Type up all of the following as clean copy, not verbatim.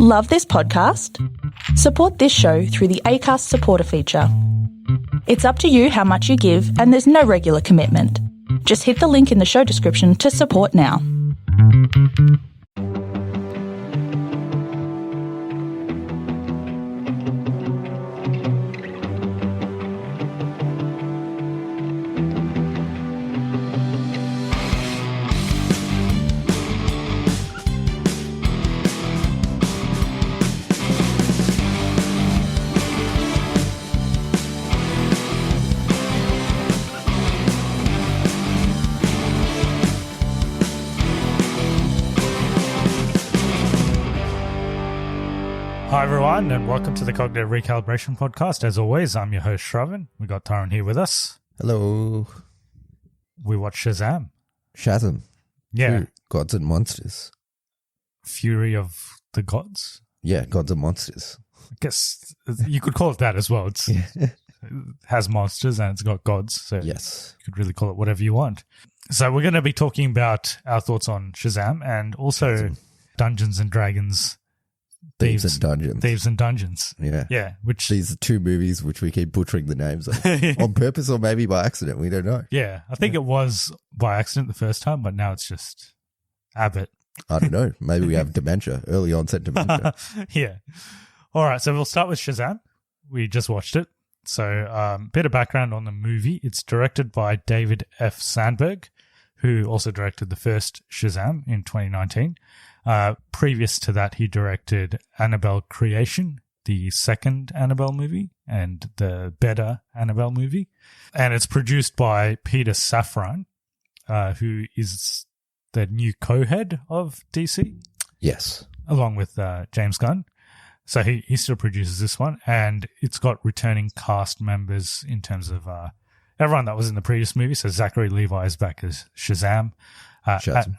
Love this podcast? Support this show through the Acast supporter feature. It's up to you how much you give, and there's no regular commitment. Just hit the link in the show description to support now. Hi everyone, and welcome to the Cognitive Recalibration podcast. As always, I'm your host Shravan. We got Tyrone here with us. Hello. We watched Shazam. Shazam. Yeah. Ooh, Gods and Monsters. Fury of the Gods. Yeah, Gods and Monsters. I guess you could call it that as well. It has monsters and it's got gods, so Yes. you could really call it whatever you want. So we're going to be talking about our thoughts on Shazam and also Shazam. Dungeons and Dragons. Thieves and Dungeons. Thieves and Dungeons. Yeah. Yeah, which These are two movies which we keep butchering the names of. On purpose or maybe by accident. We don't know. yeah, I think it was by accident the first time, but now it's just Abbott. I don't know. Maybe we have dementia, early onset dementia. Yeah. All right, so we'll start with Shazam. We just watched it. So bit of background on the movie. It's directed by David F. Sandberg, who also directed the first Shazam in 2019. Previous to that, he directed Annabelle Creation, the second Annabelle movie, and the better Annabelle movie. And it's produced by Peter Safran, who is the new co-head of DC, Yes. along with James Gunn. So he still produces this one, and it's got returning cast members in terms of everyone that was in the previous movie. So Zachary Levi is back as Shazam. Shazam.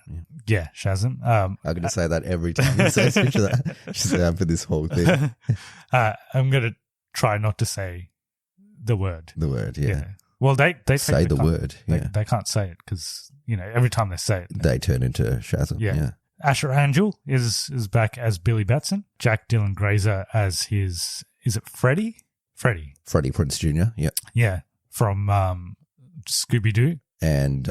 Yeah, Shazam. I'm going to say that every time you say Shazam for this whole thing. I'm going to try not to say the word. The word, yeah. Well, they Say the word, yeah. They can't say it because, every time they say it. They turn into Shazam, yeah. Asher Angel is back as Billy Batson. Jack Dylan Grazer as his, is it Freddie? Freddie Prinze Jr., yeah. Yeah, from Scooby-Doo. And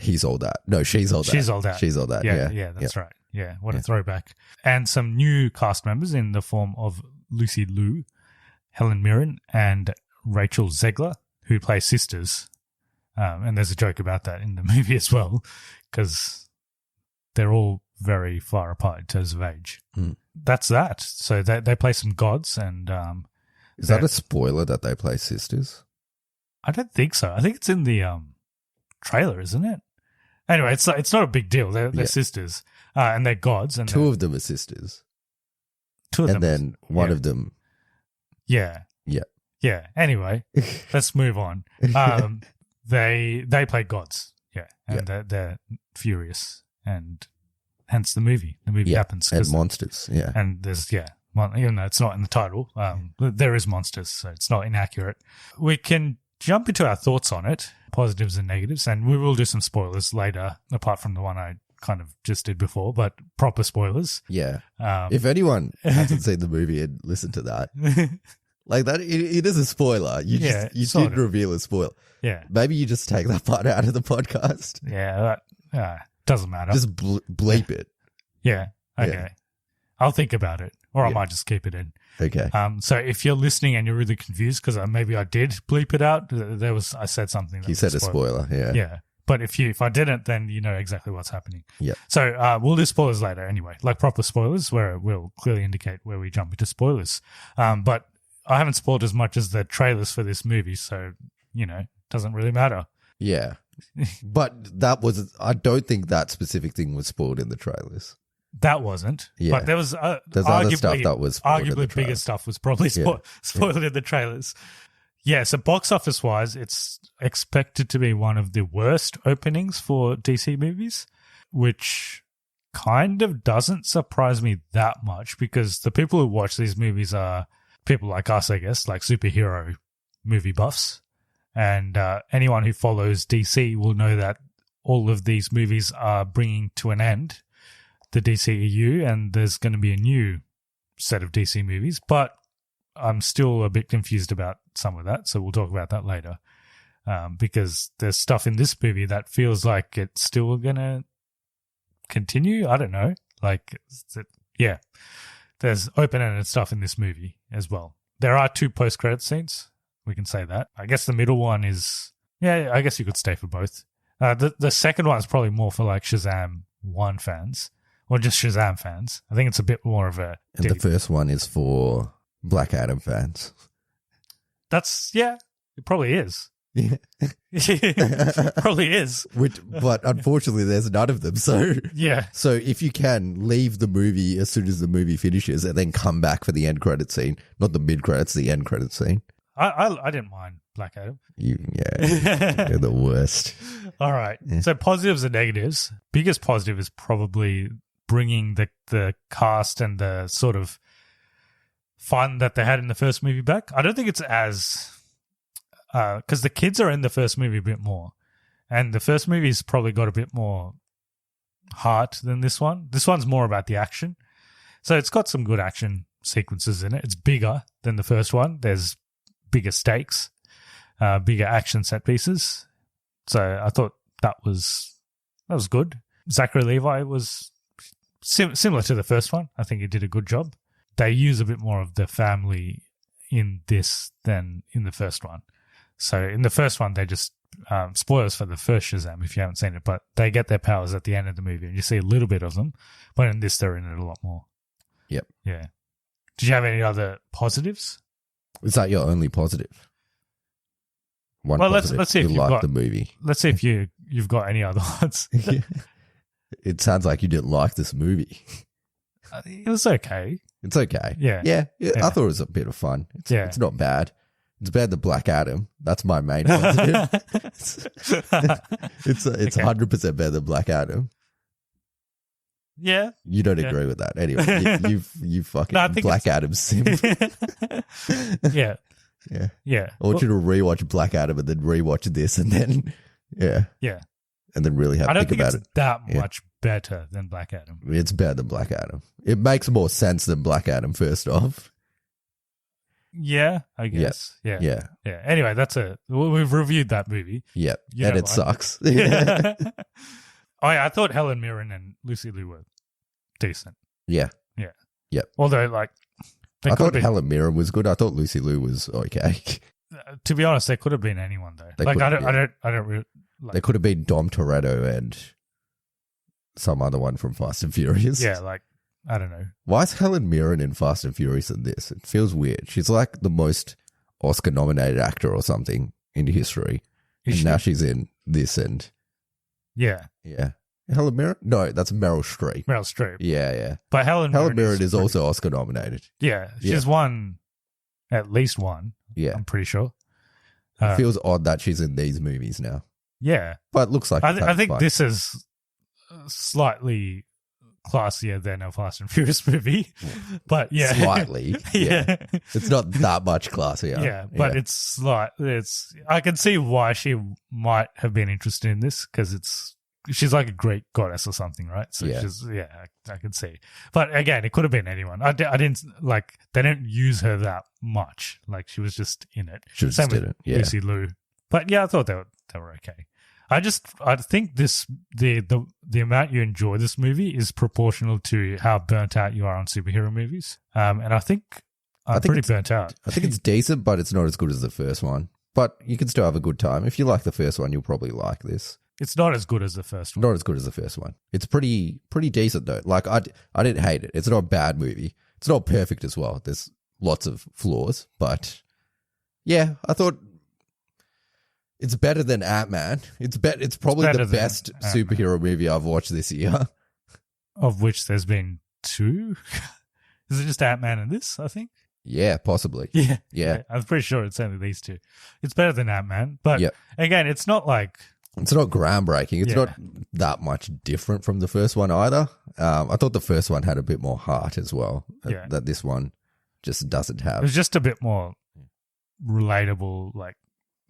he's all that. No, she's all that. She's all that. She's all that, Yeah, that's right. Yeah, what a throwback. And some new cast members in the form of Lucy Liu, Helen Mirren, and Rachel Zegler, who play sisters. And there's a joke about that in the movie as well, because they're all very far apart in terms of age. That's that. So they play some gods. And is that a spoiler that they play sisters? I don't think so. I think it's in the trailer, isn't it? Anyway, it's not a big deal. They're sisters, and they're gods. And two of them are sisters. Two of them. And then one of them. Yeah. Yeah. Yeah. Anyway, let's move on. They play gods. Yeah. And they're furious. And hence the movie. The movie happens. And monsters. Yeah. And there's, well, even though it's not in the title, there is monsters, so it's not inaccurate. We can jump into our thoughts on it, positives and negatives, and we will do some spoilers later, apart from the one I kind of just did before, but proper spoilers. Yeah. If anyone hasn't seen the movie and listened to that, like that, it is a spoiler. You did reveal a spoiler. Yeah. Maybe you just take that part out of the podcast. Yeah, that doesn't matter. Just bleep it. Yeah. Okay. Yeah. I'll think about it, or I might just keep it in. Okay. So if you're listening and you're really confused, because maybe I did bleep it out, I said something. You said a spoiler, yeah. Yeah. But if I didn't, then you know exactly what's happening. Yeah. So we'll do spoilers later anyway, like proper spoilers, where we'll clearly indicate where we jump into spoilers. But I haven't spoiled as much as the trailers for this movie, so, it doesn't really matter. Yeah. But I don't think that specific thing was spoiled in the trailers. That wasn't. Yeah. But there was there's other stuff that was spoiled in the arguably bigger stuff was probably spoiled in the trailers. Yeah, so box office wise, it's expected to be one of the worst openings for DC movies, which kind of doesn't surprise me that much because the people who watch these movies are people like us, I guess, like superhero movie buffs. And anyone who follows DC will know that all of these movies are bringing to an end the DCEU, and there's going to be a new set of DC movies, but I'm still a bit confused about some of that, so we'll talk about that later. Because there's stuff in this movie that feels like it's still going to continue. I don't know. Like, yeah, there's open-ended stuff in this movie as well. There are 2 post-credit scenes. We can say that. I guess the middle one is, yeah, I guess you could stay for both. The second one is probably more for like Shazam 1 fans or just Shazam fans. I think it's a bit more of a... And the first one is for Black Adam fans. Yeah, it probably is. Yeah. Probably is. But unfortunately, there's none of them. So yeah. So if you can, leave the movie as soon as the movie finishes and then come back for the end credit scene. Not the mid credits, the end credit scene. I didn't mind Black Adam. You're the worst. All right. Yeah. So positives and negatives. Biggest positive is probably bringing the cast and the sort of fun that they had in the first movie back. I don't think it's as... because the kids are in the first movie a bit more. And the first movie's probably got a bit more heart than this one. This one's more about the action. So it's got some good action sequences in it. It's bigger than the first one. There's bigger stakes, bigger action set pieces. So I thought that was good. Zachary Levi was similar to the first one. I think he did a good job. They use a bit more of the family in this than in the first one. So in the first one, they just, spoilers for the first Shazam if you haven't seen it, but they get their powers at the end of the movie and you see a little bit of them, but in this, they're in it a lot more. Yep. Yeah. Did you have any other positives? Is that your only positive? One well, positive. let's see if you you've like got the movie. Let's see if you've got any other ones. It sounds like you didn't like this movie. It was okay. It's okay. Yeah. I thought it was a bit of fun. It's not bad. It's better than Black Adam. That's my main positive. It's Okay. 100% better than Black Adam. Yeah. You don't agree with that. Anyway, you fucking No, I think Black Adam simp. Yeah. Yeah. I want you to rewatch Black Adam and then rewatch this and then, Yeah. and then really have I to don't think think about it's it. that much better than Black Adam. It's better than Black Adam. It makes more sense than Black Adam, first off. Yeah, I guess. Yeah. Anyway, we've reviewed that movie. Yep. You And don't it like sucks. Yeah. Oh, yeah, I thought Helen Mirren and Lucy Liu were decent. Yeah. Yeah. Yep. Although, like, I thought Helen Mirren was good. I thought Lucy Liu was okay. To be honest, they could have been anyone though. They Like, could- I don't really. Like, They could have been Dom Toretto and some other one from Fast and Furious. yeah, like, I don't know. Why is Helen Mirren in Fast and Furious in this? It feels weird. She's like the most Oscar-nominated actor or something in history. Is And she? now she's in this and... Yeah, Yeah. Helen Mirren? No, that's Meryl Streep. Meryl Streep. Yeah. But Helen Mirren is pretty- also Oscar-nominated. Yeah, Yeah. she's won at least one. Yeah. I'm pretty sure. It feels odd that she's in these movies now. Yeah. But it looks like... I think fun. this is slightly classier than a Fast and Furious movie, but yeah, Slightly. yeah, It's not that much classier. yeah, but it's slight. It's I can see why she might have been interested in this because she's like a Greek goddess or something, right? So Yeah. she's I can see. But again, it could have been anyone. I didn't like they don't use her that much. Like she was just in it. She was Same just in with it, yeah. Lucy Liu. But yeah, I thought they were okay. I think the amount you enjoy this movie is proportional to how burnt out you are on superhero movies. And I think I'm pretty burnt out. I think it's decent, but it's not as good as the first one. But you can still have a good time. If you like the first one, you'll probably like this. It's not as good as the first one. Not as good as the first one. It's pretty decent though. Like I didn't hate it. It's not a bad movie. It's not perfect as well. There's lots of flaws, but yeah, I thought it's better than Ant-Man. It's probably better the than best Ant-Man. superhero movie I've watched this year. Of which there's been 2. Is it just Ant-Man and this, I think? Yeah, possibly. Yeah. I'm pretty sure it's only these 2. It's better than Ant-Man. But Yep. again, it's not like... It's not groundbreaking. It's not that much different from the first one either. I thought the first one had a bit more heart as well. Yeah. That this one just doesn't It have. was just a bit more relatable. Like,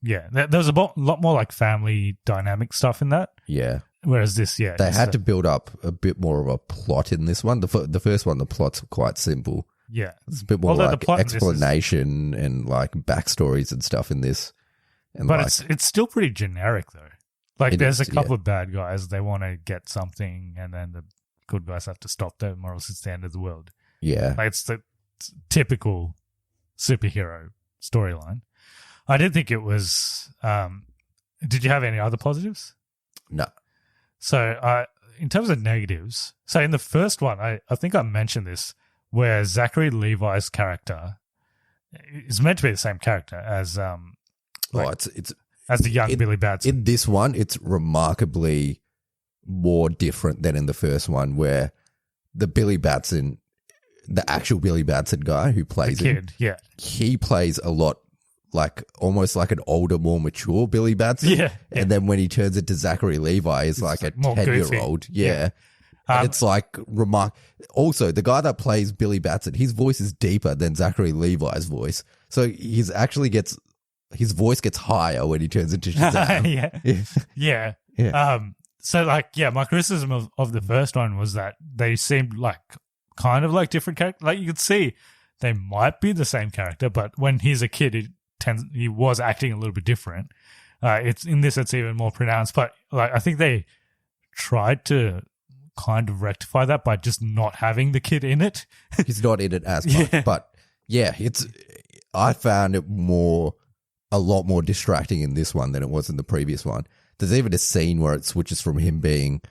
yeah, there was a lot more like family dynamic stuff in that. Yeah. Whereas this, yeah. They had to build up a bit more of a plot in this one. The first one, the plot's quite simple. Yeah. It's a bit more Although like explanation and like backstories and stuff in this. And but like, it's still pretty generic though. Like there's is, a couple of bad guys, they want to get something and then the good guys have to stop them or else it's the end of the world. yeah. Like it's the typical superhero storyline. I did think it was did you have any other positives? No. So in terms of negatives, so in the first one, I think I mentioned this, where Zachary Levi's character is meant to be the same character as It's as the young Billy Batson. in this one. It's remarkably more different than in the first one, where the Billy Batson, the actual Billy Batson guy who plays the kid, yeah. he plays a lot like almost like an older, more mature Billy Batson. Yeah. And then when he turns into Zachary Levi, he's like a more 10-year-old. goofy. Yeah. And it's like also, the guy that plays Billy Batson, his voice is deeper than Zachary Levi's voice. So his voice gets higher when he turns into Shazam. Yeah. So like, yeah, my criticism of the first one was that they seemed like kind of like different characters. Like you could see they might be the same character, but when he's a kid, he was acting a little bit different. It's in this, it's even more pronounced. But like, I think they tried to kind of rectify that by just not having the kid in it. He's not in it as much, but yeah, I found it a lot more distracting in this one than it was in the previous one. There's even a scene where it switches from him being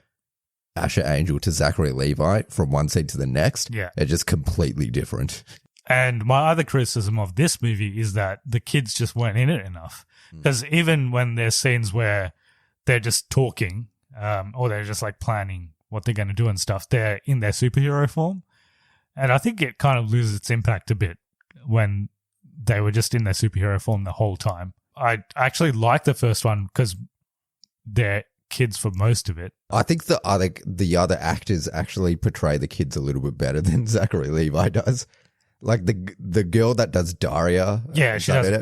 Asher Angel to Zachary Levi from one scene to the next. Yeah. They're just completely different. And my other criticism of this movie is that the kids just weren't in it enough. Because even when there's scenes where they're just talking or they're just like planning what they're going to do and stuff, they're in their superhero form. And I think it kind of loses its impact a bit when they were just in their superhero form the whole time. I actually like the first one because they're kids for most of it. I think the other actors actually portray the kids a little bit better than Zachary Levi does. Like the girl that does Daria,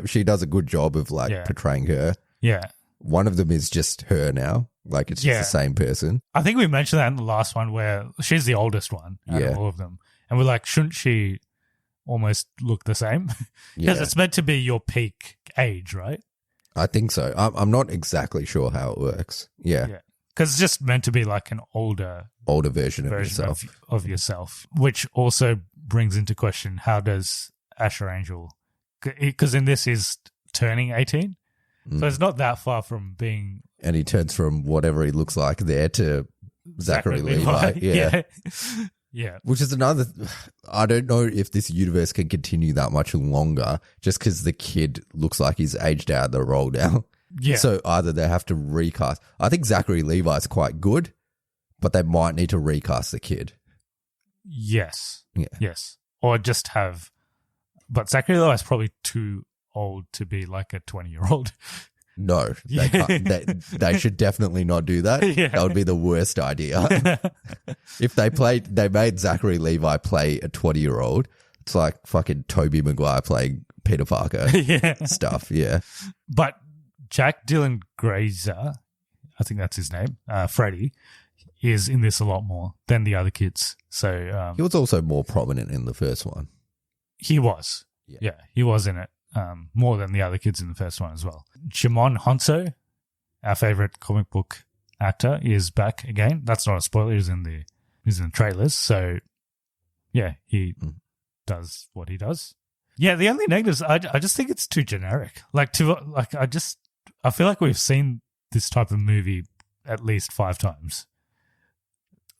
she does a good job of portraying her. Yeah. One of them is just her now. Like it's just the same person. I think we mentioned that in the last one where she's the oldest one out of all of them. And we're like, shouldn't she almost look the same? Because it's meant to be your peak age, right? I think so. I'm not exactly sure how it works. Yeah. Because it's just meant to be like an older version of yourself. Of yourself, which also brings into question, how does Asher Angel, because in this he's turning 18, so it's not that far from being, and he turns from whatever he looks like there to Zachary Levi. Yeah. Which is another, I don't know if this universe can continue that much longer just because the kid looks like he's aged out of the role now. Yeah. So either they have to recast. I think Zachary Levi is quite good, but they might need to recast the kid. Yes. Yeah. Yes. Or just have, but Zachary Levi is probably too old to be like a 20-year-old. No, they can't. They should definitely not do that. Yeah. That would be the worst idea. If they made Zachary Levi play a 20-year-old, it's like fucking Tobey Maguire playing Peter Parker stuff. Yeah. But Jack Dylan Grazer, I think that's his name, Freddie, is in this a lot more than the other kids. So he was also more prominent in the first one. He was. Yeah, he was in it. More than the other kids in the first one as well. Jimon Honso, our favorite comic book actor, is back again. That's not a spoiler. He's in the trailers. So, yeah, he does what he does. Yeah, the only negatives, I just think it's too generic. I feel like we've seen this type of movie at least 5 times.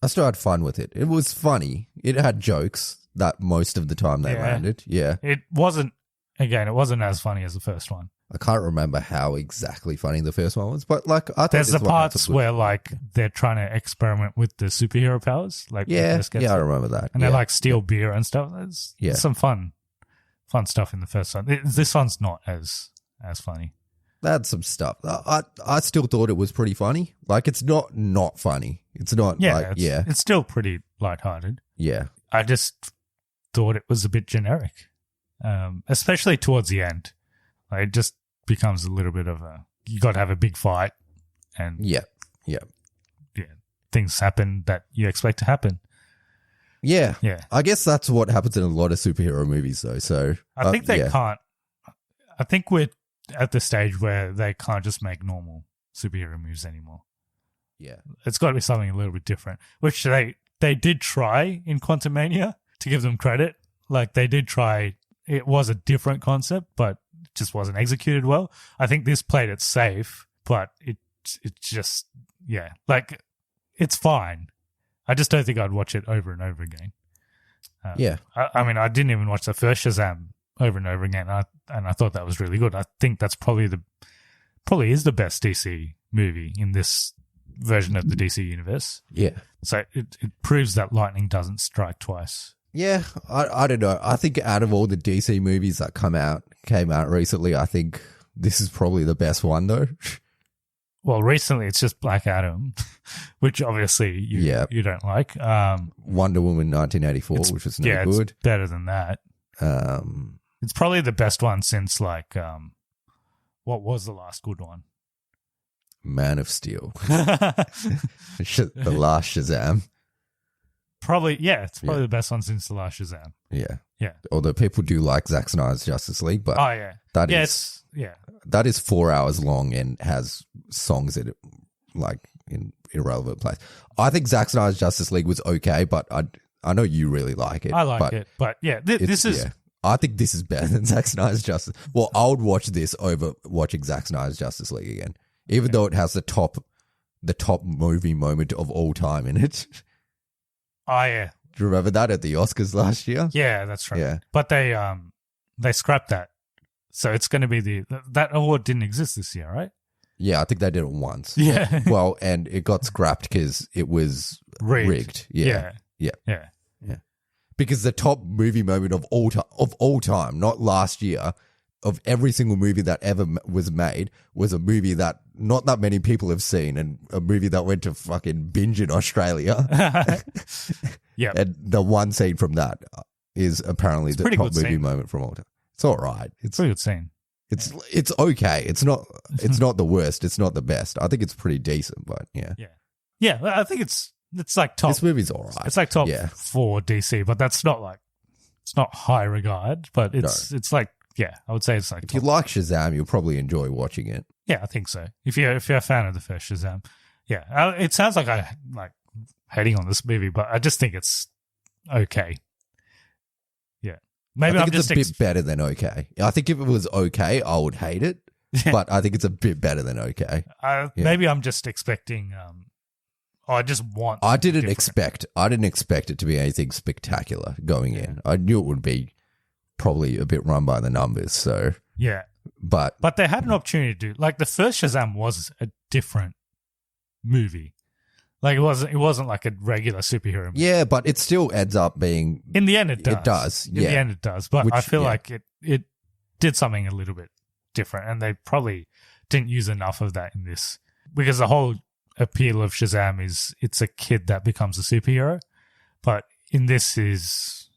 I still had fun with it. It was funny. It had jokes that most of the time they landed. Yeah. It wasn't as funny as the first one. I can't remember how exactly funny the first one was, but like I thought there's the parts where like they're trying to experiment with the superhero powers. Like I remember that. And they like steal beer and stuff. There's some fun stuff in the first one. This one's not as funny. They had some stuff. I still thought it was pretty funny. Like it's not funny. It's not it's still pretty lighthearted. Yeah. I just thought it was a bit generic. Especially towards the end. Like, it just becomes a little bit of you got to have a big fight. And yeah. things happen that you expect to happen. Yeah. Yeah. I guess that's what happens in a lot of superhero movies, though. So I think they can't. I think we're at the stage where they can't just make normal superhero movies anymore. Yeah. It's got to be something a little bit different, which they did try in Quantumania, to give them credit. Like, they did try. It was a different concept, but it just wasn't executed well. I think this played it safe, but it just, yeah. Like, it's fine. I just don't think I'd watch it over and over again. Yeah. I mean, I didn't even watch the first Shazam over and over again, and I thought that was really good. I think that's probably is the best DC movie in this version of the DC universe. Yeah. So it proves that lightning doesn't strike twice. Yeah, I don't know. I think out of all the DC movies that came out recently, I think this is probably the best one, though. Well, recently it's just Black Adam, which obviously you don't like. Wonder Woman 1984, which was no good. It's better than that. It's probably the best one since, like, what was the last good one? Man of Steel. The last Shazam. Probably, yeah, it's probably the best one since the last Shazam. Yeah. Yeah. Although people do like Zack Snyder's Justice League, but that is 4 hours long and has songs in it, like, in irrelevant place. I think Zack Snyder's Justice League was okay, but I know you really like it. I like it, but yeah, this is... Yeah. I think this is better than Zack Snyder's Justice. Well, I would watch this over watching Zack Snyder's Justice League again, even though it has the top movie moment of all time in it. Oh, yeah. Do you remember that at the Oscars last year? Yeah, that's right. Yeah. But they scrapped that. So it's going to be that award didn't exist this year, right? Yeah, I think they did it once. Yeah. Well, and it got scrapped because it was rigged. Yeah. Because the top movie moment of all time, not last year, of every single movie that ever was made, was a movie that not that many people have seen, and a movie that went to fucking binge in Australia. Yeah. And the one scene from that is apparently the top movie scene. moment from all time. It's all right. It's pretty good scene. It's okay. It's not the worst. It's not the best. I think it's pretty decent, but yeah. Yeah, I think it's like top. This movie's all right. It's like top 4 DC, but that's not like, it's not high regard, but it's like, yeah, I would say it's like if you like Shazam, you'll probably enjoy watching it. Yeah, I think so. If you're a fan of the first Shazam, yeah, it sounds like I like hating on this movie, but I just think it's okay. Yeah, maybe I'm just a bit better than okay. I think if it was okay, I would hate it, but I think it's a bit better than okay. Maybe I'm just expecting. I didn't expect it to be anything spectacular going in. I knew it would be probably a bit run by the numbers. So yeah, but they had an opportunity to do, like, the first Shazam was a different movie. Like, it wasn't like a regular superhero movie. Yeah, but it still ends up being, in the end it does. It does. In the end it does. But I feel like it did something a little bit different, and they probably didn't use enough of that in this, because the whole appeal of Shazam is it's a kid that becomes a superhero. But in this is,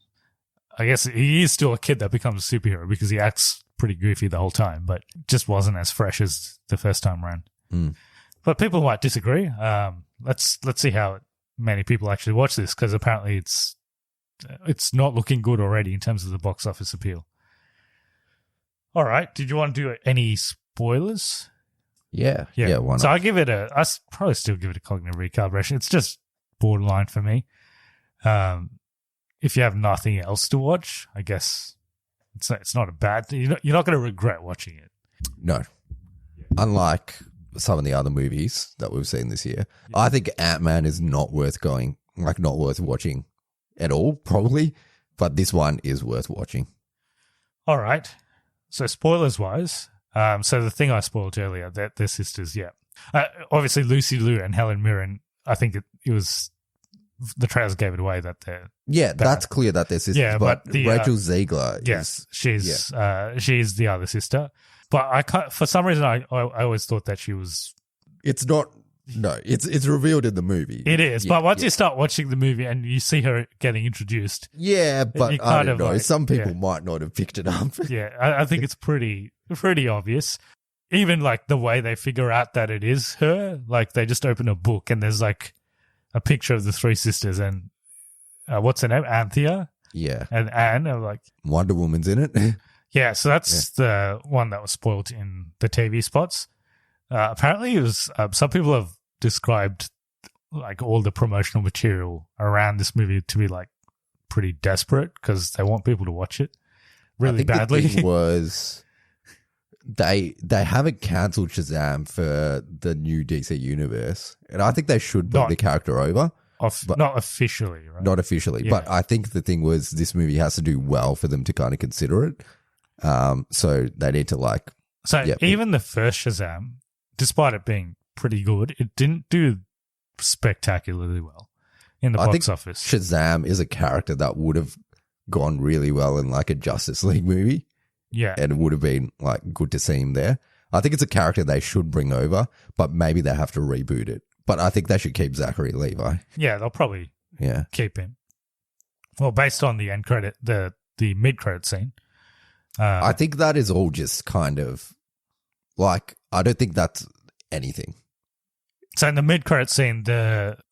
I guess he is still a kid that becomes a superhero, because he acts pretty goofy the whole time, but just wasn't as fresh as the first time around. But people might disagree. Let's see how many people actually watch this, because apparently it's not looking good already in terms of the box office appeal. All right. Did you want to do any spoilers? Yeah. Why not? So I probably still give it a cognitive recalibration. It's just borderline for me. If you have nothing else to watch, I guess it's not a bad thing. You're not going to regret watching it. No. Unlike some of the other movies that we've seen this year, I think Ant-Man is not worth watching at all, probably. But this one is worth watching. All right. So spoilers-wise, so the thing I spoiled earlier, that they're sisters, obviously Lucy Liu and Helen Mirren, I think it was, the trailers gave it away that they're... Yeah, that's clear that they're sisters, but Rachel Zegler is... she's the other sister. But for some reason, I always thought that she was... It's not... No, it's revealed in the movie. It is, but once you start watching the movie and you see her getting introduced... Yeah, but I don't know. Some people might not have picked it up. Yeah, I think it's pretty obvious. Even like the way they figure out that it is her, like they just open a book and there's like a picture of the three sisters and what's her name? Anthea Yeah. and Anne are like, Wonder Woman's in it. yeah, so that's the one that was spoiled in the TV spots. Apparently, it was some people have described like all the promotional material around this movie to be like pretty desperate because they want people to watch it really I think badly. The thing was they haven't cancelled Shazam for the new DC universe, and I think they should bring the character over. Not officially, right? Not officially, Yeah. but I think the thing was this movie has to do well for them to kind of consider it. So they need to like. So even the first Shazam, despite it being pretty good, it didn't do spectacularly well in the box office. Shazam is a character that would have gone really well in like a Justice League movie. Yeah. And it would have been like good to see him there. I think it's a character they should bring over, but maybe they have to reboot it. But I think they should keep Zachary Levi. Yeah, they'll probably keep him. Well, based on the end credit, the mid-credit scene. I think that is all just kind of like, I don't think that's anything. So in the mid-credit scene,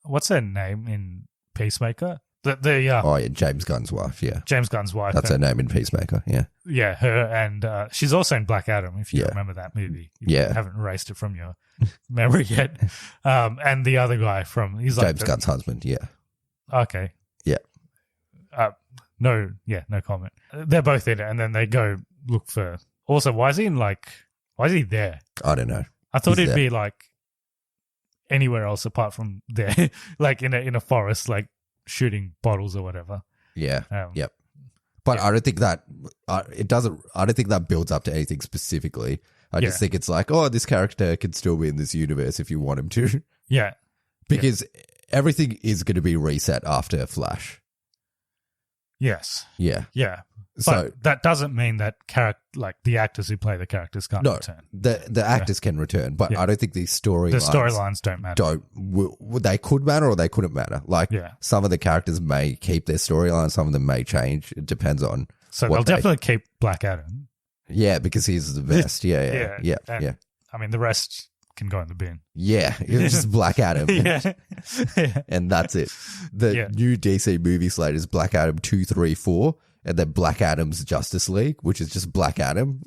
what's her name in Peacemaker? James Gunn's wife, yeah. James Gunn's wife. That's her name in Peacemaker, yeah. Yeah, her, and she's also in Black Adam, if you remember that movie. If you haven't erased it from your memory yet. And the other guy he's like James Gunn's husband, yeah. Okay. Yeah. No comment. They're both in it, and then they go look for... Also, why is he there? I don't know. I thought he'd be like anywhere else apart from there, like in a forest, like shooting bottles or whatever. Yeah. Yep. But I don't think that it doesn't. I don't think that builds up to anything specifically. I just think it's like, oh, this character can still be in this universe if you want him to. Yeah. Because everything is going to be reset after Flash. Yes. Yeah. Yeah. So but that doesn't mean that the actors who play the characters can't return. The actors can return, but I don't think the storylines don't matter. They could matter or they couldn't matter. Like some of the characters may keep their storyline, some of them may change. It depends on. So they'll definitely keep Black Adam. Yeah, because he's the best. Yeah. I mean, the rest can go in the bin. Yeah, it's just Black Adam. Yeah. And that's it. The new DC movie slate is Black Adam 2, 3, 4. And then Black Adam's Justice League, which is just Black Adam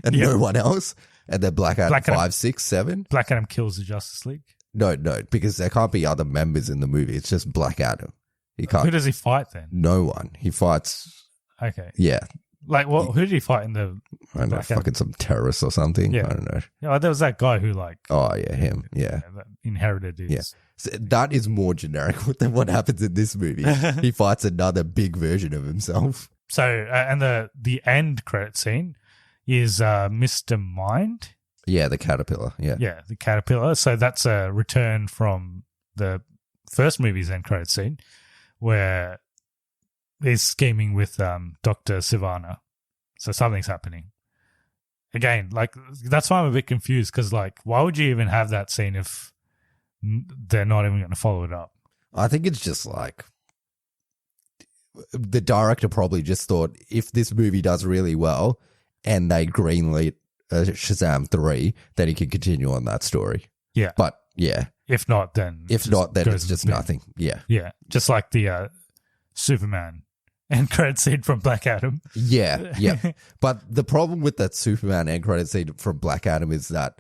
and no one else. And then Black Adam 5, 6, 7. Black Adam kills the Justice League? No, because there can't be other members in the movie. It's just Black Adam. He can't. Who does he fight then? No one. He fights. Okay. Yeah. Like, who did he fight in the... I don't know, fucking some terrorists or something. Yeah. I don't know. Yeah, there was that guy who like... Oh, yeah, him. Yeah. That inherited his... Yeah. So that is more generic than what happens in this movie. He fights another big version of himself. So, and the end credit scene is Mr. Mind. Yeah, the caterpillar. Yeah. Yeah, the caterpillar. So that's a return from the first movie's end credit scene where he's scheming with Dr. Sivana. So something's happening. Again, like, that's why I'm a bit confused because, like, why would you even have that scene if they're not even going to follow it up? I think it's just like... The director probably just thought if this movie does really well and they greenlight Shazam 3, then he can continue on that story. Yeah. But yeah. If not, then it's just nothing. Yeah. Yeah. Just like the Superman end credit scene from Black Adam. Yeah. Yeah. But the problem with that Superman end credit scene from Black Adam is that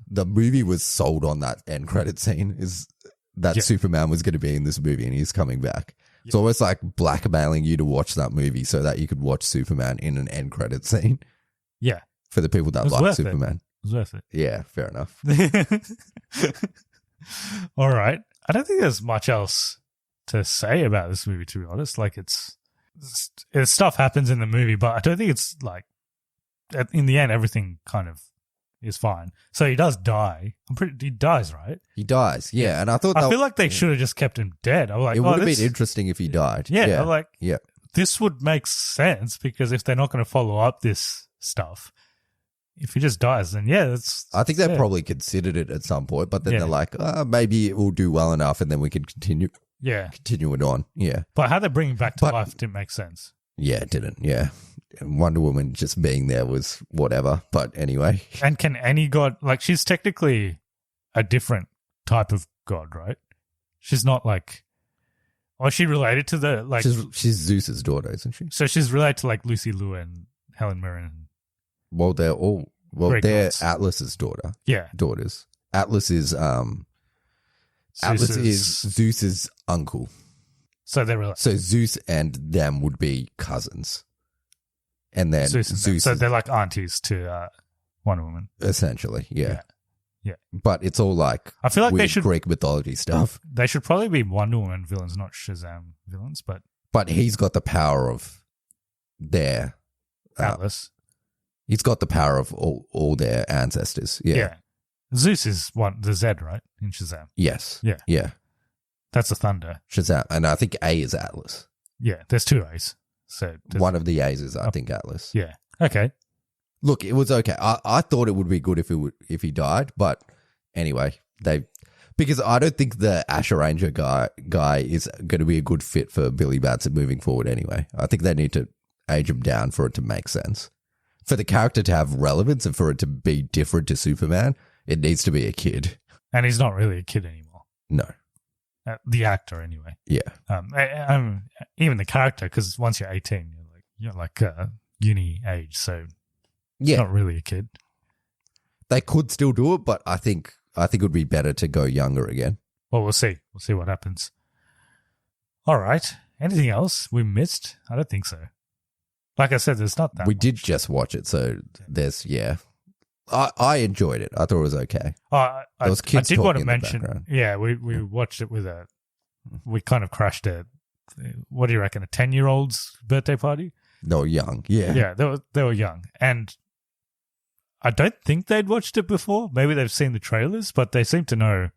the movie was sold on that end credit scene is that Superman was going to be in this movie and he's coming back. It's almost like blackmailing you to watch that movie so that you could watch Superman in an end credit scene. Yeah. For the people that like Superman. It was worth it. Yeah, fair enough. All right. I don't think there's much else to say about this movie, to be honest. Like, it's stuff happens in the movie, but I don't think it's like, in the end, everything kind of is fine. So he does die. He dies, right? He dies, yeah. And I feel like they should have just kept him dead. I'm like, it would have been interesting if he died. Yeah, I'm like, this would make sense because if they're not going to follow up this stuff, if he just dies, then that's... I think they probably considered it at some point, but then they're like, maybe it will do well enough and then we can continue it on. Yeah. But how they bring him back to life didn't make sense. Yeah, it didn't. Yeah. Wonder Woman just being there was whatever. But anyway. And can any god, like, she's technically a different type of god, right? She's not like. Or is she related to the like? She's Zeus's daughter, isn't she? So she's related to like Lucy Liu and Helen Mirren. Well, they're Great they're girls. Atlas's Yeah. daughters. Atlas is Zeus's uncle. So they're related. So Zeus and them would be cousins, and then Zeus. So they're like aunties to Wonder Woman. Essentially, yeah. Yeah. But it's all like I feel like weird they should Greek mythology stuff. They should probably be Wonder Woman villains, not Shazam villains. But he's got the power of their Atlas. He's got the power of all their ancestors. Yeah. Zeus is the Z, right? In Shazam. Yes. Yeah. Yeah. That's the Thunder. Shazam, and I think A is Atlas. Yeah. There's two A's. So one of the A's is I think Atlas. Yeah. Okay. Look, it was okay. I thought it would be good if he died, but anyway, because I don't think the Asher Ranger guy is going to be a good fit for Billy Batson moving forward anyway. I think they need to age him down for it to make sense. For the character to have relevance and for it to be different to Superman, it needs to be a kid. And he's not really a kid anymore. No. The actor anyway. Yeah. Even the character, because once you're 18, you're like uni age, so yeah, not really a kid. They could still do it, but I think it would be better to go younger again. Well, we'll see. We'll see what happens. All right. Anything else we missed? I don't think so. Like I said, there's not that We much. did just watch it, so there's, yeah. I enjoyed it. I thought it was okay. I kids did want to talking in the mention, background. yeah, we watched it we kind of crashed what do you reckon, a 10-year-old's birthday party? They were young, yeah. Yeah, they were young. And I don't think they'd watched it before. Maybe they've seen the trailers, but they seem to know.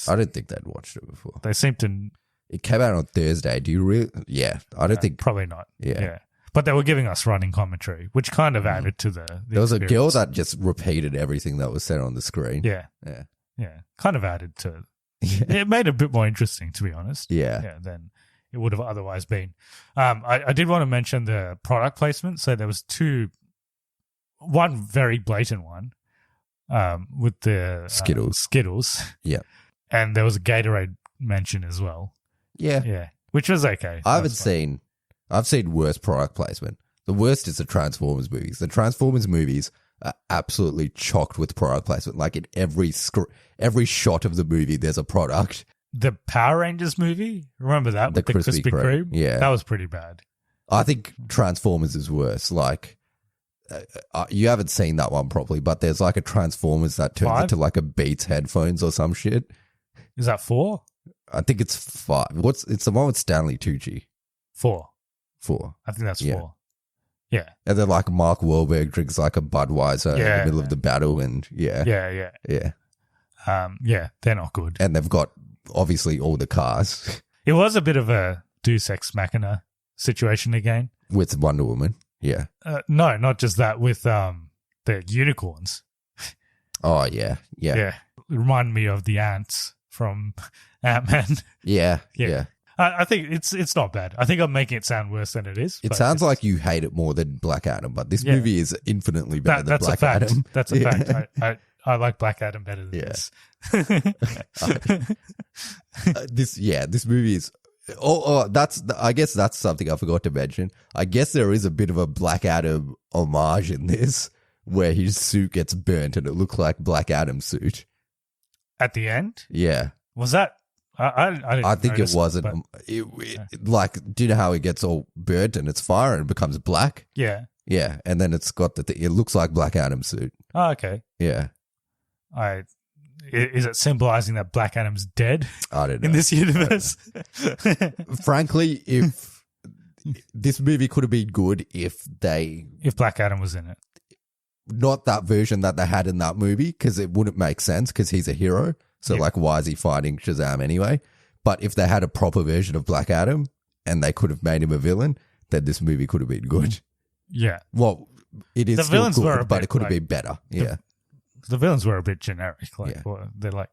I don't think they'd watched it before. They seem to. It came out on Thursday. Do you really? Yeah, I don't think. Probably not. Yeah. But they were giving us running commentary, which kind of added to the There was a girl experience. that just repeated everything that was said on the screen. Yeah. Yeah. Yeah. Kind of added to. It made it a bit more interesting, to be honest. Yeah. Than it would have otherwise been. I did want to mention the product placement. So there was one very blatant one with the Skittles. Yeah. And there was a Gatorade mention as well. Yeah. Yeah. Which was okay. I've seen worse product placement. The worst is the Transformers movies. The Transformers movies are absolutely chocked with product placement. Like in every shot of the movie, there's a product. The Power Rangers movie, remember that? The with the Krispy Kreme? Yeah. That was pretty bad. I think Transformers is worse. Like, you haven't seen that one properly, but there's like a Transformers that turns 5? into like a Beats headphones or some shit. Is that 4? I think it's 5. It's the one with Stanley Tucci. 4. 4. I think that's Yeah. 4. Yeah. And then like Mark Wahlberg drinks like a Budweiser in the middle of the battle, and yeah. They're not good. And they've got obviously all the cars It was a bit of a Deus Ex Machina situation again. with Wonder Woman. Yeah. No, not just that, with the unicorns. Oh yeah. Yeah. Yeah. It reminded me of the ants from Ant-Man. Yeah. Yeah. Yeah. I think it's not bad. I think I'm making it sound worse than it is. It but sounds it's- like you hate it more than Black Adam, but this Yeah. movie is infinitely better than that's Black a fact. Adam. That's a Yeah. fact. I like Black Adam better than Yeah. this. This movie is. I guess that's something I forgot to mention. I guess there is a bit of a Black Adam homage in this, where his suit gets burnt and it looks like Black Adam's suit. At the end? Yeah, Was that? I didn't I think it notice, wasn't. but- Like, do you know how it gets all burnt and it's fire and it becomes black? Yeah. Yeah, and then it's got it looks like Black Adam's suit. Oh, okay. Yeah, Is it symbolizing that Black Adam's dead I don't know. in this universe? Frankly, if this movie could have been good if Black Adam was in it. not that version that they had in that movie, because it wouldn't make sense because he's a hero. So Yeah. like, why is he fighting Shazam anyway? But if they had a proper version of Black Adam and they could have made him a villain, then this movie could have been good. Yeah. Well, it is The still villains were a good, but bit, it could have like, been better. Yeah. The villains were a bit generic. Like, Yeah. well, they're like,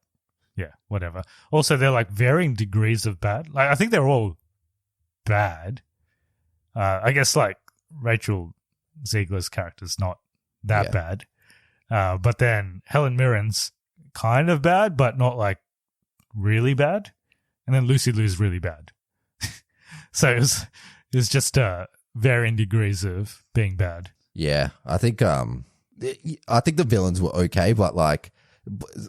yeah, whatever. Also, they're like varying degrees of bad. Like, I think they're all bad. I guess like Rachel Ziegler's character's not that Yeah. bad. But then Helen Mirren's kind of bad, but not like really bad. and then Lucy Liu's really bad. So it was just varying degrees of being bad. Yeah, I think the villains were okay, but like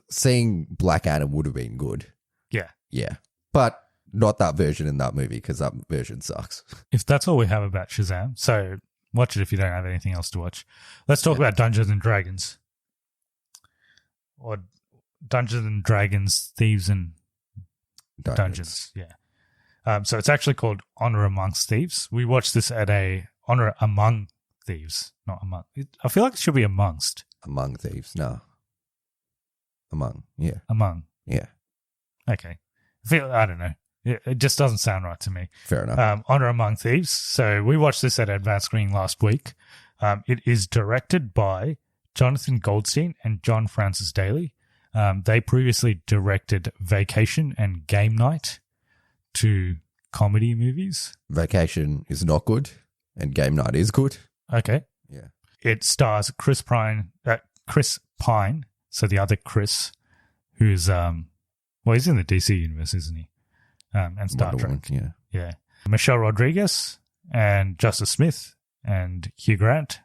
seeing Black Adam would have been good. Yeah. Yeah, but not that version in that movie because that version sucks. If that's all we have about Shazam, so watch it if you don't have anything else to watch. Let's talk about Dungeons and Dragons. Or Dungeons and Dragons, Thieves and Dungeons. Yeah. So it's actually called Honor Amongst Thieves. We watched this at a Honor Among Thieves, not Among. I feel like it should be Amongst. Among Thieves, no. Among, yeah. Among. Yeah. Okay. I don't know. It just doesn't sound right to me. Fair enough. Honor Among Thieves. So we watched this at advanced screening last week. It is directed by Jonathan Goldstein and John Francis Daly. They previously directed Vacation and Game Night, two comedy movies. Vacation is not good, and Game Night is good. Okay. Yeah. It stars Chris Pine, so the other Chris, who's he's in the DC universe, isn't he? And Star Wonder Trek. Woman, Yeah. Michelle Rodriguez and Justice Smith and Hugh Grant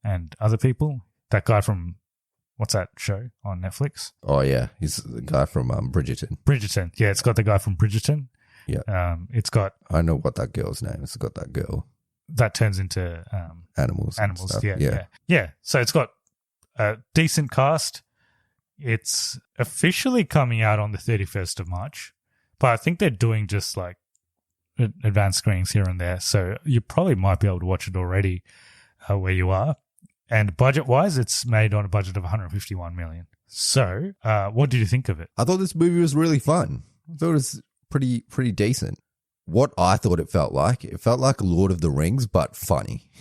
and other people. That guy from, what's that show on Netflix? Oh, yeah. He's the guy from Bridgerton. Bridgerton. Yeah, it's got the guy from Bridgerton. Yeah. It's got... I know what that girl's name is. It's got that girl. That turns into... Animals. Animals, yeah. So it's got a decent cast. It's officially coming out on the 31st of March, but I think they're doing just like advanced screenings here and there, so you probably might be able to watch it already where you are. And budget-wise, it's made on a budget of $151 million. So what did you think of it? I thought this movie was really fun. I thought it was pretty decent. What I thought it felt like Lord of the Rings, but funny.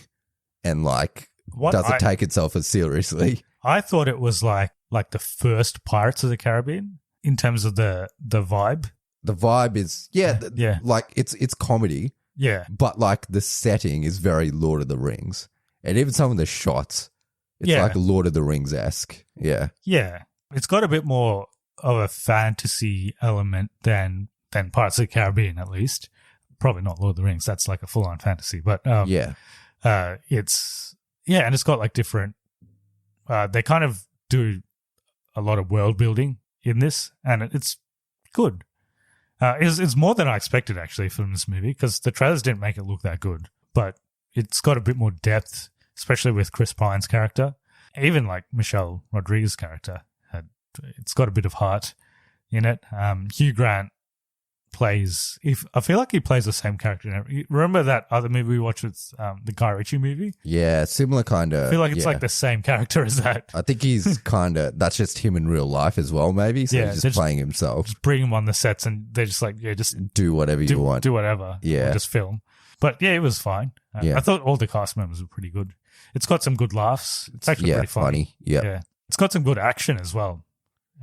And like, doesn't take itself as seriously. I thought it was like the first Pirates of the Caribbean in terms of the vibe. The vibe is, like it's comedy. Yeah. But like the setting is very Lord of the Rings. And even some of the shots, it's like Lord of the Rings-esque. Yeah. Yeah. It's got a bit more of a fantasy element than Pirates of the Caribbean, at least. Probably not Lord of the Rings. That's like a full-on fantasy. But and it's got like different, they kind of do a lot of world building in this, and it's good. It's more than I expected, actually, from this movie, because the trailers didn't make it look that good. But it's got a bit more depth, especially with Chris Pine's character. Even like Michelle Rodriguez's character, it's got a bit of heart in it. Hugh Grant I feel like he plays the same character. Remember that other movie we watched with the Guy Ritchie movie? Yeah, similar kind of. I feel like it's like the same character as that. I think he's kind of, that's just him in real life as well, maybe. So he's just playing himself. Just bring him on the sets and they're just like, just do whatever you want. Do whatever. Yeah. Or just film. But yeah, it was fine. I thought all the cast members were pretty good. It's got some good laughs. It's actually pretty funny. Yeah. It's got some good action as well.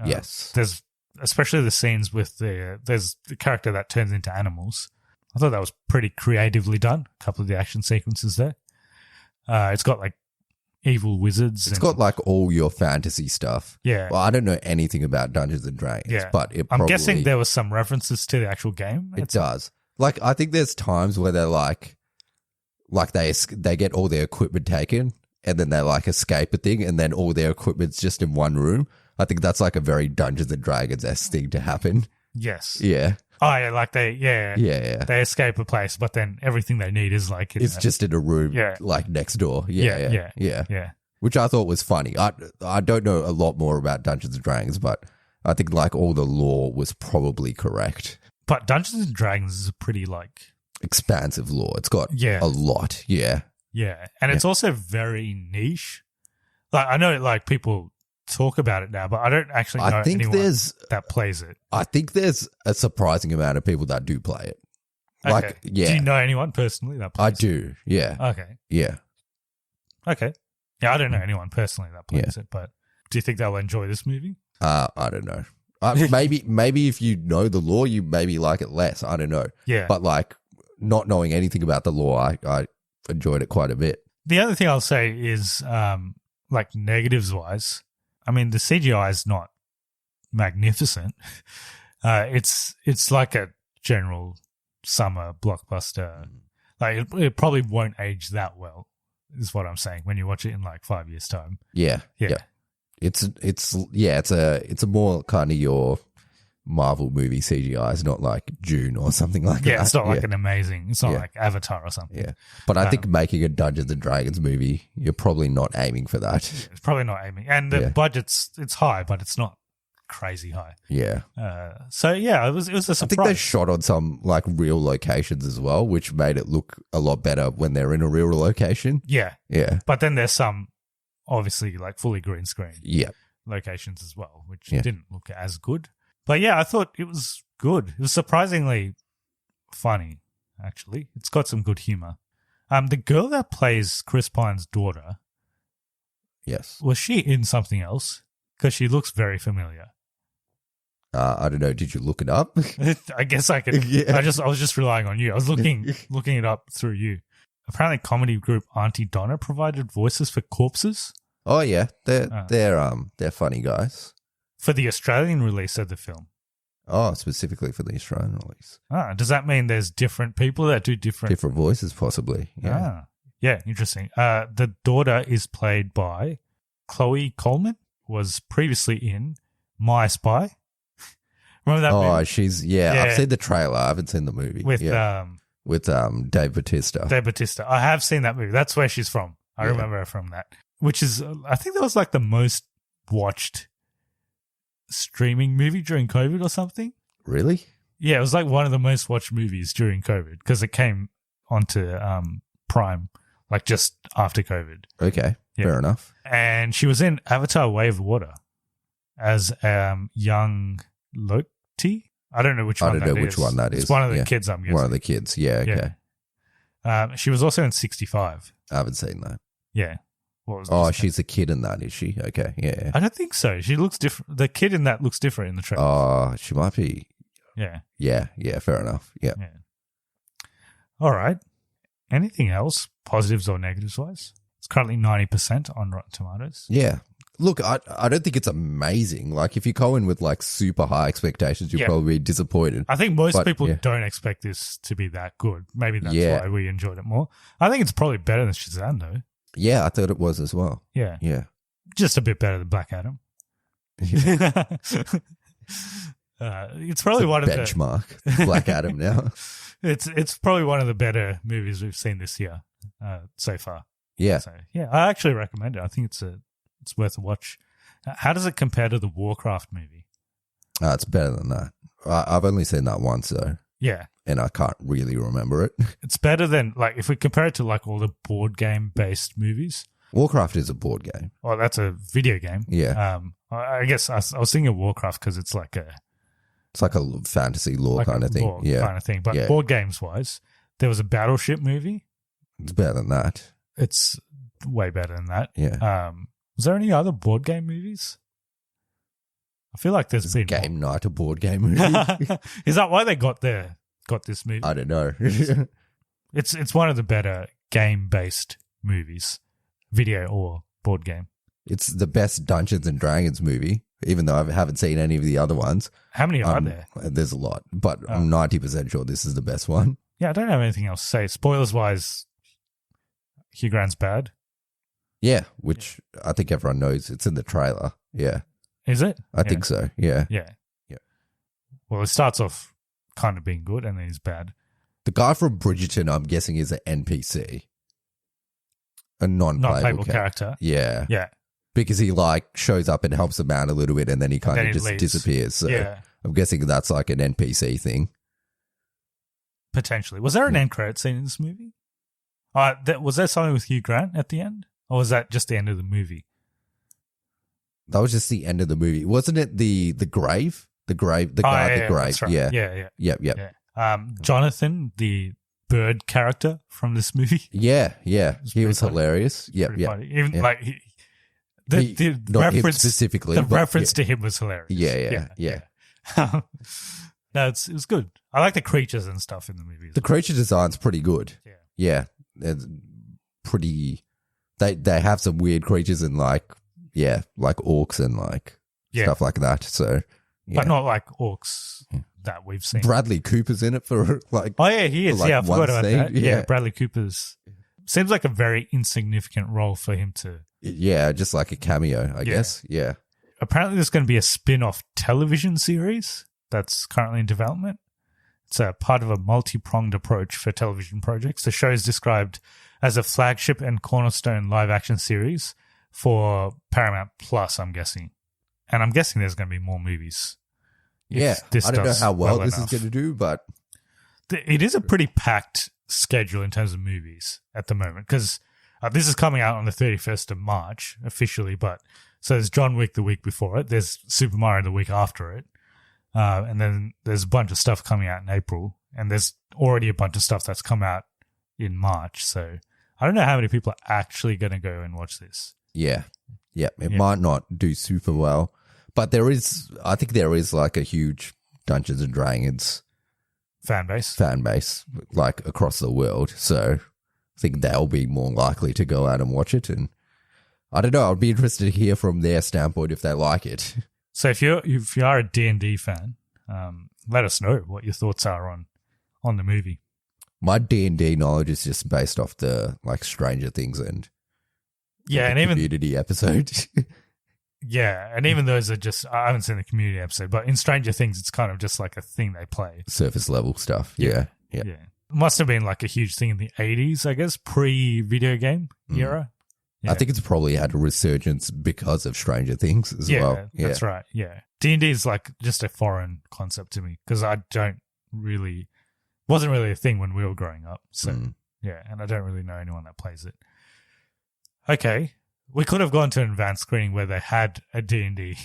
Yes. There's especially the scenes with there's the character that turns into animals. I thought that was pretty creatively done. A couple of the action sequences there. It's got like evil wizards. It's got like all your fantasy stuff. Yeah. Well, I don't know anything about Dungeons and Dragons, but I'm guessing there was some references to the actual game. It does. Like, I think there's times where they're like they get all their equipment taken and then they like escape a thing and then all their equipment's just in one room. I think that's like a very Dungeons and Dragons-esque thing to happen. Yes. Yeah. Oh, yeah, like they escape a place, but then everything they need is like... It's just in a room, like next door. Yeah. Which I thought was funny. I don't know a lot more about Dungeons and Dragons, but I think like all the lore was probably correct. But Dungeons and Dragons is a pretty like... expansive lore. It's got a lot, yeah. Yeah, and it's also very niche. Like, I know like people... talk about it now, but I don't actually know anyone that plays it. I think there's a surprising amount of people that do play it. Like, okay. Do you know anyone personally that plays it? I do, yeah. Okay. Yeah. Okay. Yeah, I don't know anyone personally that plays it, but do you think they'll enjoy this movie? I don't know. Maybe if you know the lore, you maybe like it less. I don't know. Yeah. But like not knowing anything about the lore, I enjoyed it quite a bit. The other thing I'll say is like negatives wise, I mean, the CGI is not magnificent. It's like a general summer blockbuster. Like it probably won't age that well, is what I'm saying. When you watch it in like 5 years' time. Yeah. It's a more kind of your Marvel movie CGI. It's not like June or something like that. Yeah, it's not like an amazing. It's not like Avatar or something. Yeah, but I think making a Dungeons and Dragons movie, you're probably not aiming for that. Yeah, it's probably not aiming, and the budget's high, but it's not crazy high. Yeah. So yeah, it was a surprise. I think they shot on some like real locations as well, which made it look a lot better when they're in a real location. Yeah. Yeah. But then there's some obviously like fully green screen locations as well, which didn't look as good. But yeah, I thought it was good. It was surprisingly funny, actually. It's got some good humor. The girl that plays Chris Pine's daughter, yes, was she in something else? Because she looks very familiar. I don't know. Did you look it up? I guess I could. Yeah. I was just relying on you. I was looking it up through you. Apparently, comedy group Auntie Donna provided voices for corpses. Oh yeah, they're funny guys. For the Australian release of the film. Oh, specifically for the Australian release. Does that mean there's different people that do different voices, possibly? Yeah. Yeah, interesting. The daughter is played by Chloe Coleman. Was previously in My Spy. Remember that movie? Oh, she's I've seen the trailer. I haven't seen the movie. With Dave Bautista. Dave Bautista. I have seen that movie. That's where she's from. I remember her from that. Which is, I think that was like the most watched streaming movie during COVID or something. Really? Yeah, it was like one of the most watched movies during COVID because it came onto Prime like just after COVID. Okay, fair enough. And she was in Avatar: Way of Water as young Loti. I don't know which one that is. which one that is. It's one of the kids, I'm guessing. One of the kids, okay. She was also in 65. I haven't seen that. Yeah. She's a kid in that, is she? Okay, yeah. I don't think so. She looks different. The kid in that looks different in the trailer. Oh, she might be. Yeah. Yeah, fair enough. Yeah. All right. Anything else, positives or negatives wise? It's currently 90% on Rotten Tomatoes. Yeah. Look, I don't think it's amazing. Like, if you go in with like super high expectations, you'll probably be disappointed. I think most people don't expect this to be that good. Maybe that's why we enjoyed it more. I think it's probably better than Shazam, though. Yeah, I thought it was as well. Yeah. Yeah. Just a bit better than Black Adam. It's probably one of the benchmark. Black Adam now. It's probably one of the better movies we've seen this year so far. Yeah. So, I actually recommend it. I think it's worth a watch. How does it compare to the Warcraft movie? It's better than that. I've only seen that once, though. Yeah. And I can't really remember it. It's better than, like, if we compare it to, like, all the board game-based movies. Warcraft is a board game. Well, that's a video game. Yeah. I guess I was thinking of Warcraft because it's like a fantasy lore kind of thing. Kind of thing. But board games-wise, there was a Battleship movie. It's better than that. It's way better than that. Yeah. Was there any other board game movies? I feel like there's been Game Night, a board game movie. Is that why they got this movie? I don't know. It's one of the better game-based movies, video or board game. It's the best Dungeons and Dragons movie, even though I haven't seen any of the other ones. How many are there? There's a lot, but I'm 90% sure this is the best one. Yeah, I don't have anything else to say. Spoilers-wise, Hugh Grant's bad. Yeah, which I think everyone knows. It's in the trailer. Yeah. Is it? I think so. Yeah. Yeah. Well, it starts off kind of being good and then he's bad. The guy from Bridgerton, I'm guessing, is an NPC. A non-playable character. Yeah. Yeah. Because he like shows up and helps them out a little bit and then he kind of just disappears. So I'm guessing that's like an NPC thing. Potentially. Was there an end credit scene in this movie? Was there something with Hugh Grant at the end? Or was that just the end of the movie? That was just the end of the movie. Wasn't it the grave? The guy at the grave. That's right. Yeah. Yeah. Jonathan, the bird character from this movie. Yeah. He was hilarious. Yeah. Even like the not reference him specifically. The reference to him was hilarious. Yeah. No, it was good. I like the creatures and stuff in the movie. The creature design's pretty good. Yeah. It's pretty. They have some weird creatures and like orcs and like stuff like that. So but not like orcs that we've seen. Bradley Cooper's in it for like. Oh yeah, he is. like I forgot about scene. that. Yeah, Bradley Cooper's seems like a very insignificant role for him to. Yeah, just like a cameo, I guess. Yeah. Apparently, there's going to be a spin-off television series that's currently in development. It's a part of a multi-pronged approach for television projects. The show is described as a flagship and cornerstone live-action series for Paramount Plus, I'm guessing. And I'm guessing there's going to be more movies. Yeah, I don't know how well this is going to do, but... It is a pretty packed schedule in terms of movies at the moment, because this is coming out on the 31st of March officially, but so there's John Wick the week before it, there's Super Mario the week after it, and then there's a bunch of stuff coming out in April, and there's already a bunch of stuff that's come out in March, so I don't know how many people are actually going to go and watch this. Yeah, it might not do super well, but I think there is like a huge Dungeons and Dragons fan base, like across the world, so I think they'll be more likely to go out and watch it, and I don't know, I'd be interested to hear from their standpoint if they like it. So if you are a D&D fan, let us know what your thoughts are on the movie. My D&D knowledge is just based off the like Stranger Things and and even Community episode. Yeah, and even those are just, I haven't seen the Community episode, but in Stranger Things, it's kind of just like a thing they play. Surface level stuff, yeah. Must have been like a huge thing in the 80s, I guess, pre-video game era. Yeah. I think it's probably had a resurgence because of Stranger Things as well. Yeah, that's right, yeah. D&D is like just a foreign concept to me because wasn't really a thing when we were growing up. So, yeah, and I don't really know anyone that plays it. Okay. We could have gone to an advanced screening where they had a D&D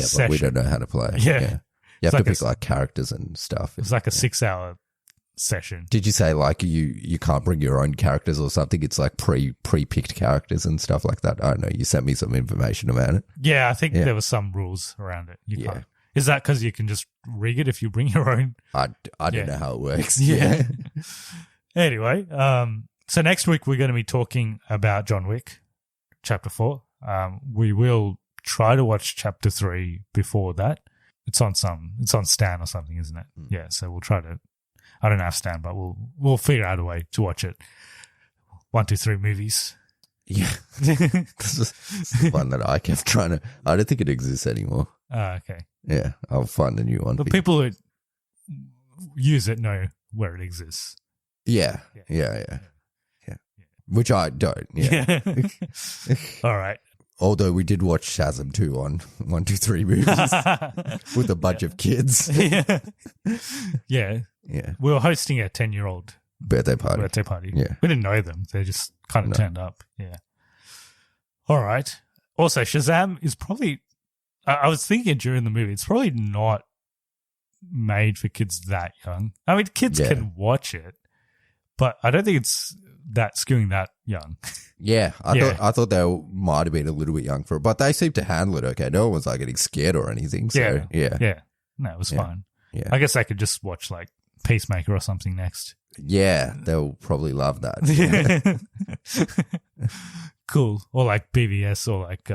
session. But we don't know how to play. Yeah. You have to pick like characters and stuff. It's like a 6-hour session. Did you say like you can't bring your own characters or something? It's like pre-picked characters and stuff like that. I don't know. You sent me some information about it. Yeah, I think there were some rules around it. You can't. Is that because you can just rig it if you bring your own? I don't know how it works. Yeah. Anyway, so next week we're going to be talking about John Wick. Chapter 4. We will try to watch Chapter 3 before that. It's on Stan or something, isn't it? Yeah, so we'll try to. I don't have Stan, but we'll figure out a way to watch it. 1, 2, 3 movies. Yeah, this is the one that I kept trying to. I don't think it exists anymore. Okay. Yeah, I'll find a new one. The people who use it know where it exists. Yeah. Which I don't. Yeah. All right. Although we did watch Shazam 2 on 1, 2, 3 movies with a bunch of kids. Yeah. We were hosting a 10-year-old birthday party. Yeah. We didn't know them. They just kind of turned up. Yeah. All right. Also, Shazam is probably, I was thinking during the movie, it's probably not made for kids that young. I mean, kids can watch it, but I don't think it's that skewing that young. Yeah, I thought they might have been a little bit young for it, but they seemed to handle it okay. No one was like getting scared or anything. So yeah. No, it was fine. Yeah, I guess I could just watch like Peacemaker or something next. Yeah, they'll probably love that. Cool. Or like BVS or like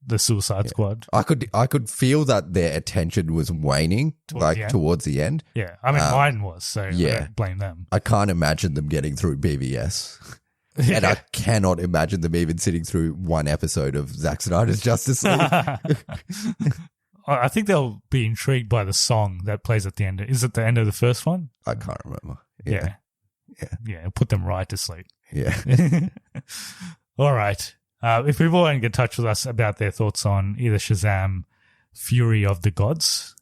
the Suicide Squad. I could feel that their attention was waning towards the end. Yeah. I mean, mine was, so I don't blame them. I can't imagine them getting through BVS. And I cannot imagine them even sitting through one episode of Zack Snyder's Justice League. I think they'll be intrigued by the song that plays at the end. Is it the end of the first one? I can't remember. Yeah. It'll put them right to sleep. Yeah. All right. If people want to get in touch with us about their thoughts on either Shazam, Fury of the Gods,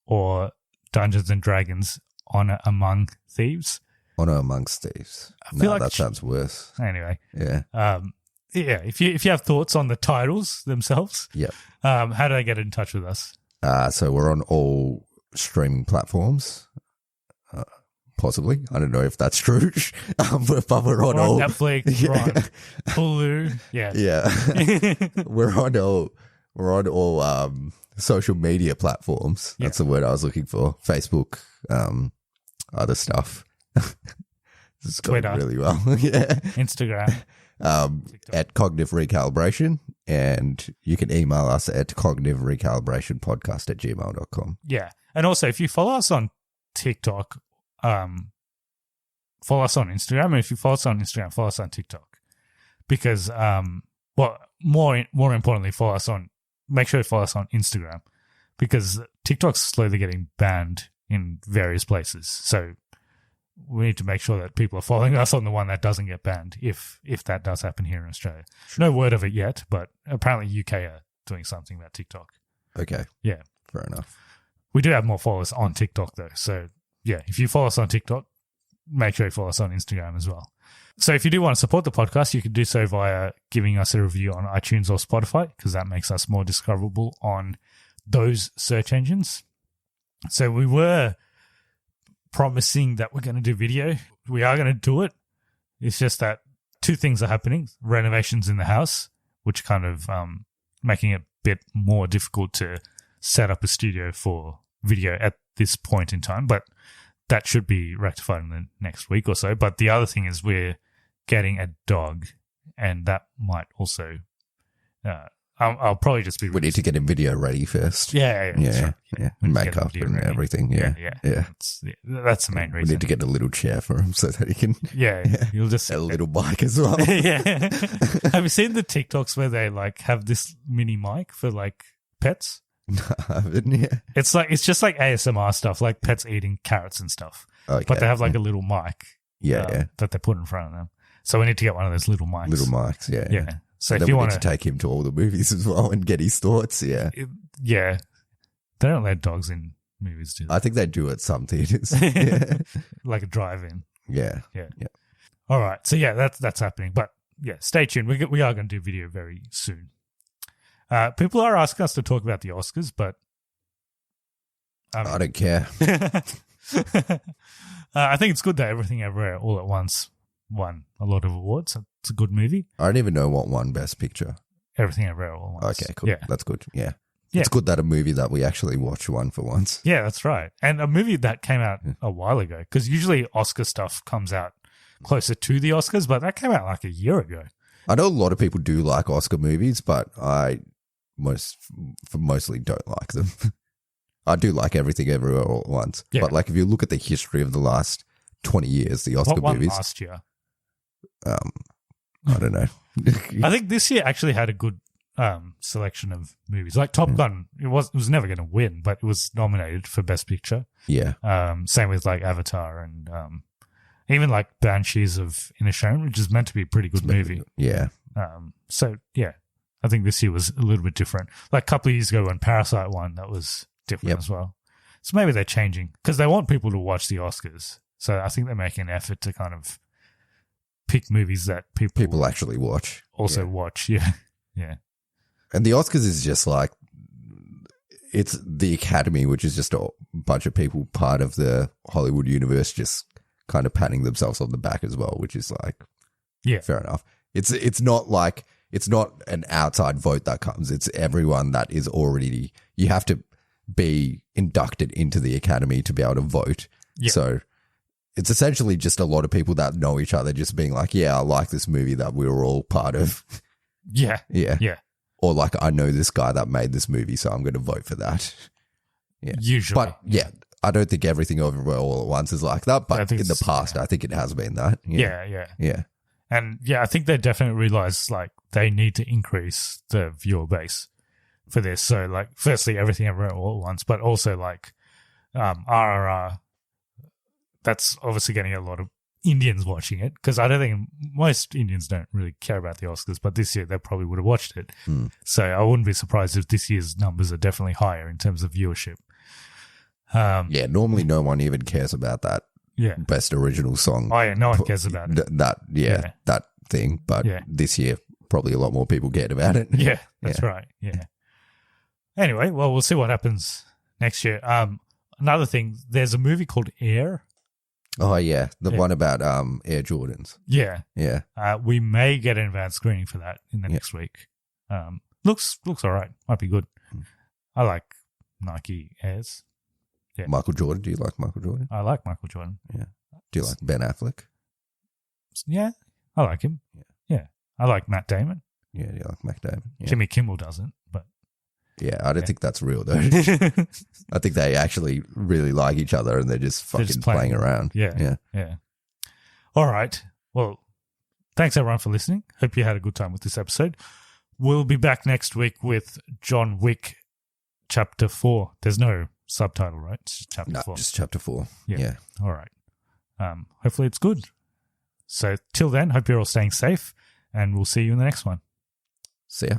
or Dungeons and Dragons on Among Thieves. Honor Amongst Thieves. No, that sounds worse. Anyway. Yeah. If you have thoughts on the titles themselves, how do they get in touch with us? So we're on all streaming platforms. Possibly. I don't know if that's true. But we're on all Netflix, Hulu. Yeah. We're on all social media platforms. That's the word I was looking for. Facebook, other stuff. It's going Twitter. really well. Yeah. Instagram. At Cognitive Recalibration And you can email us at cognitiverecalibrationpodcast@gmail.com. Yeah. And also, if you follow us on TikTok, follow us on Instagram. And if you follow us on Instagram, follow us on TikTok. Because, more importantly, make sure you follow us on Instagram. Because TikTok's slowly getting banned in various places. So we need to make sure that people are following us on the one that doesn't get banned, if that does happen here in Australia. No word of it yet, but apparently UK are doing something about TikTok. Okay. Yeah. Fair enough. We do have more followers on TikTok, though. So, yeah, if you follow us on TikTok, make sure you follow us on Instagram as well. So if you do want to support the podcast, you can do so via giving us a review on iTunes or Spotify, because that makes us more discoverable on those search engines. So we were promising that we're going to do video. We are going to do it. It's just that two things are happening. Renovations in the house, which kind of making it a bit more difficult to set up a studio for video at this point in time. But that should be rectified in the next week or so. But the other thing is we're getting a dog, and that might also... I'll probably just be... We need to get a video ready first. Yeah. Yeah. Makeup and ready. everything. Yeah. That's the main reason. We need to get a little chair for him so that he can... Yeah. You'll just... A little mic as well. Yeah. Have you seen the TikToks where they have this mini mic for pets? No, I haven't, yeah. It's just like ASMR stuff, like pets eating carrots and stuff. Okay. But they have a little mic. Yeah. That they put in front of them. So we need to get one of those little mics. Little mics, yeah. Yeah. So and if then you we want need to take him to all the movies as well and get his thoughts, yeah. Yeah. They don't let dogs in movies, do they? I think they do at some theaters. Yeah. Like a drive-in. Yeah. All right. So, yeah, that's happening. But, yeah, stay tuned. We are going to do video very soon. People are asking us to talk about the Oscars, but... I don't care. I think it's good that Everything Everywhere All at Once won a lot of awards. It's a good movie. I don't even know what won Best Picture. Everything Everywhere All at Once. Okay, cool. Yeah. That's good. Yeah. It's good that a movie that we actually watch won for once. Yeah, that's right. And a movie that came out a while ago, because usually Oscar stuff comes out closer to the Oscars, but that came out like a year ago. I know a lot of people do like Oscar movies, but I mostly don't like them. I do like Everything Everywhere All at Once. Yeah. But if you look at the history of the last 20 years, the Oscar what movies... won last year? I don't know. I think this year actually had a good selection of movies. Like Top Gun, it was never going to win, but it was nominated for Best Picture. Yeah. Same with Avatar and even Banshees of Inisherin, which is meant to be a pretty good movie. Yeah. So yeah, I think this year was a little bit different. Like a couple of years ago when Parasite won, that was different as well. So maybe they're changing because they want people to watch the Oscars. So I think they're making an effort to kind of pick movies that people actually watch. Also watch, yeah. And the Oscars is just it's the Academy, which is just a bunch of people part of the Hollywood universe just kind of patting themselves on the back as well, which is fair enough. It's not an outside vote that comes. It's everyone that is already, you have to be inducted into the Academy to be able to vote. Yeah. So it's essentially just a lot of people that know each other just being I like this movie that we were all part of. Yeah. Or I know this guy that made this movie, so I'm going to vote for that. Yeah. Usually. But I don't think Everything Everywhere All at Once is like that, but in the past, I think it has been that. Yeah. Yeah. And I think they definitely realize they need to increase the viewer base for this. So firstly, Everything Everywhere All at Once, but also RRR, that's obviously getting a lot of Indians watching it because I don't think most Indians don't really care about the Oscars, but this year they probably would have watched it. So I wouldn't be surprised if this year's numbers are definitely higher in terms of viewership. Normally no one even cares about that. Yeah. Best original song. Oh yeah, no one cares about it. That thing. But this year, probably a lot more people cared about it. Yeah, that's right. Yeah. Anyway, well, we'll see what happens next year. Another thing, there's a movie called Air. Oh yeah, the one about Air Jordans. Yeah. We may get an advanced screening for that in the next week. Looks all right. Might be good. I like Nike Airs. Yeah. Michael Jordan. Do you like Michael Jordan? I like Michael Jordan. Yeah. Do you like Ben Affleck? Yeah, I like him. Yeah. I like Matt Damon. Yeah, like Mac Damon. Yeah. Jimmy Kimmel doesn't, but Yeah, I don't think that's real though. I think they actually really like each other and they're just fucking playing around. Yeah. All right. Well, thanks everyone for listening. Hope you had a good time with this episode. We'll be back next week with John Wick Chapter 4. There's no subtitle, right? It's just Chapter 4. Just Chapter 4. Yeah. Yeah. All right. Hopefully it's good. So till then, hope you're all staying safe and we'll see you in the next one. See ya.